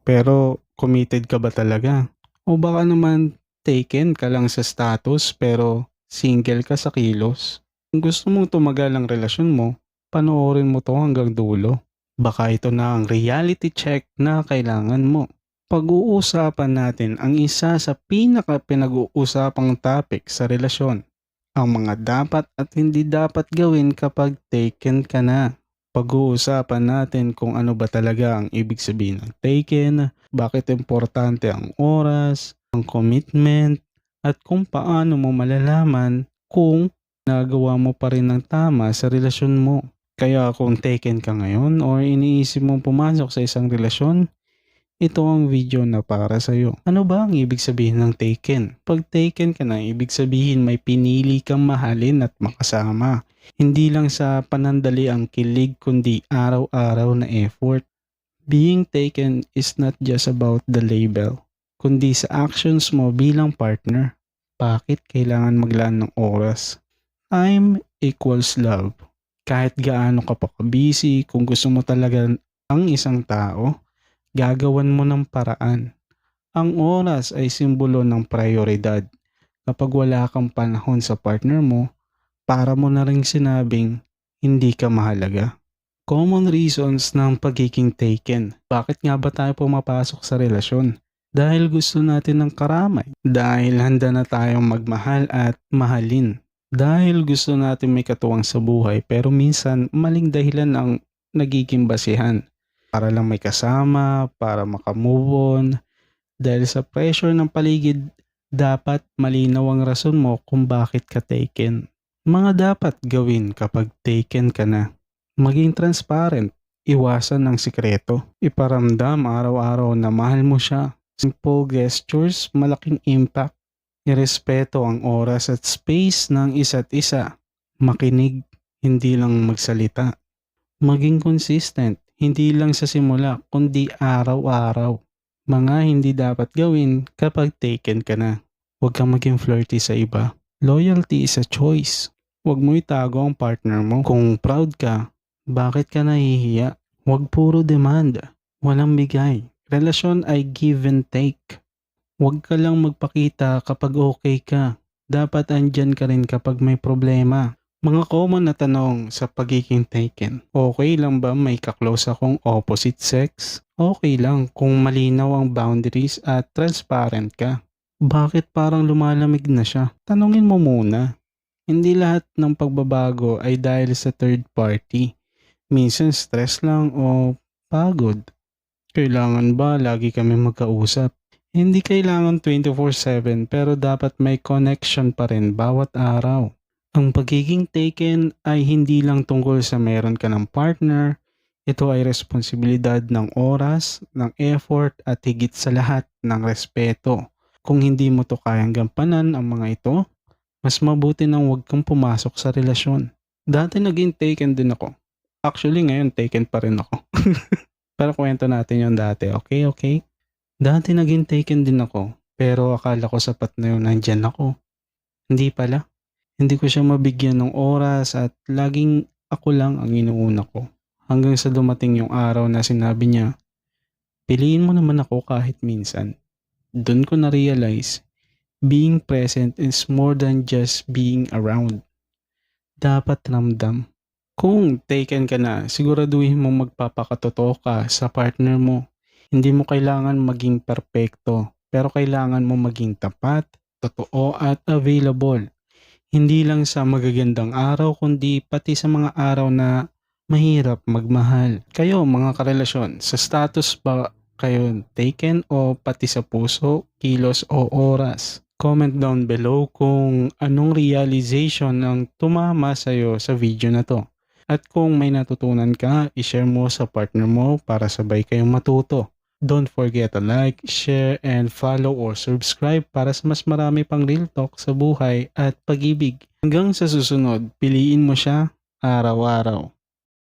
Pero committed ka ba talaga? O baka naman taken ka lang sa status pero single ka sa kilos? Kung gusto mong tumagal ang relasyon mo, panoorin mo to hanggang dulo. Baka ito na ang reality check na kailangan mo. Pag-uusapan natin ang isa sa pinaka pinag-uusapang topic sa relasyon. Ang mga dapat at hindi dapat gawin kapag taken ka na. Pag-uusapan natin kung ano ba talaga ang ibig sabihin ng taken, bakit importante ang oras, ang commitment, at kung paano mo malalaman kung nagawa mo pa rin ng tama sa relasyon mo. Kaya kung taken ka ngayon or iniisip mong pumasok sa isang relasyon, ito ang video na para sa iyo. Ano ba ang ibig sabihin ng taken? Pag taken ka na, ibig sabihin may pinili kang mahalin at makasama. Hindi lang sa panandali ang kilig kundi araw-araw na effort. Being taken is not just about the label, kundi sa actions mo bilang partner. Bakit kailangan maglaan ng oras? Time equals love. Kahit gaano ka pa busy, kung gusto mo talaga ang isang tao, gagawan mo ng paraan. Ang oras ay simbolo ng prioridad. Kapag wala kang panahon sa partner mo, para mo na ring sinabing hindi ka mahalaga. Common reasons ng pagiging taken. Bakit nga ba tayo pumapasok sa relasyon? Dahil gusto natin ng karamay. Dahil handa na tayong magmahal at mahalin. Dahil gusto natin may katuwang sa buhay pero minsan maling dahilan ang nagiging basihan. Para lang may kasama, para makamove on. Dahil sa pressure ng paligid, dapat malinaw ang rason mo kung bakit ka taken. Mga dapat gawin kapag taken ka na. Maging transparent, iwasan ng sikreto, iparamdam araw-araw na mahal mo siya. Simple gestures, malaking impact. Irespeto ang oras at space ng isa't isa. Makinig, hindi lang magsalita. Maging consistent, hindi lang sa simula, kundi araw-araw. Mga hindi dapat gawin kapag taken ka na. Huwag kang maging flirty sa iba. Loyalty is a choice. Huwag mo itago ang partner mo. Kung proud ka, bakit ka nahihiya? Huwag puro demand. Walang bigay. Relasyon ay give and take. Huwag ka lang magpakita kapag okay ka. Dapat andyan ka rin kapag may problema. Mga common na tanong sa pagiging taken. Okay lang ba may kaklose akong opposite sex? Okay lang kung malinaw ang boundaries at transparent ka. Bakit parang lumalamig na siya? Tanungin mo muna. Hindi lahat ng pagbabago ay dahil sa third party. Minsan stress lang o pagod. Kailangan ba lagi kami magkausap? Hindi kailangan 24/7 pero dapat may connection pa rin bawat araw. Ang pagiging taken ay hindi lang tungkol sa meron ka ng partner. Ito ay responsibilidad ng oras, ng effort at higit sa lahat ng respeto. Kung hindi mo to kayang gampanan ang mga ito, mas mabuti nang huwag kang pumasok sa relasyon. Dati naging taken din ako. Actually ngayon taken pa rin ako. Pero kwento natin yung dati, okay? Dati naging taken din ako, pero akala ko sapat na yun nandyan ako. Hindi pala. Hindi ko siya mabigyan ng oras at laging ako lang ang inuuna ko. Hanggang sa dumating yung araw na sinabi niya, piliin mo naman ako kahit minsan. Doon ko na-realize, being present is more than just being around. Dapat ramdam. Kung taken ka na, siguraduhin mong magpapakatotoo ka sa partner mo. Hindi mo kailangan maging perpekto, pero kailangan mo maging tapat, totoo at available. Hindi lang sa magagandang araw, kundi pati sa mga araw na mahirap magmahal. Kayo mga karelasyon, sa status ba kayo taken o pati sa puso, kilos o oras? Comment down below kung anong realization ang tumama sa'yo sa video na to. At kung may natutunan ka, ishare mo sa partner mo para sabay kayong matuto. Don't forget to like, share, and follow or subscribe para sa mas marami pang real talk sa buhay at pag-ibig. Hanggang sa susunod, piliin mo siya araw-araw.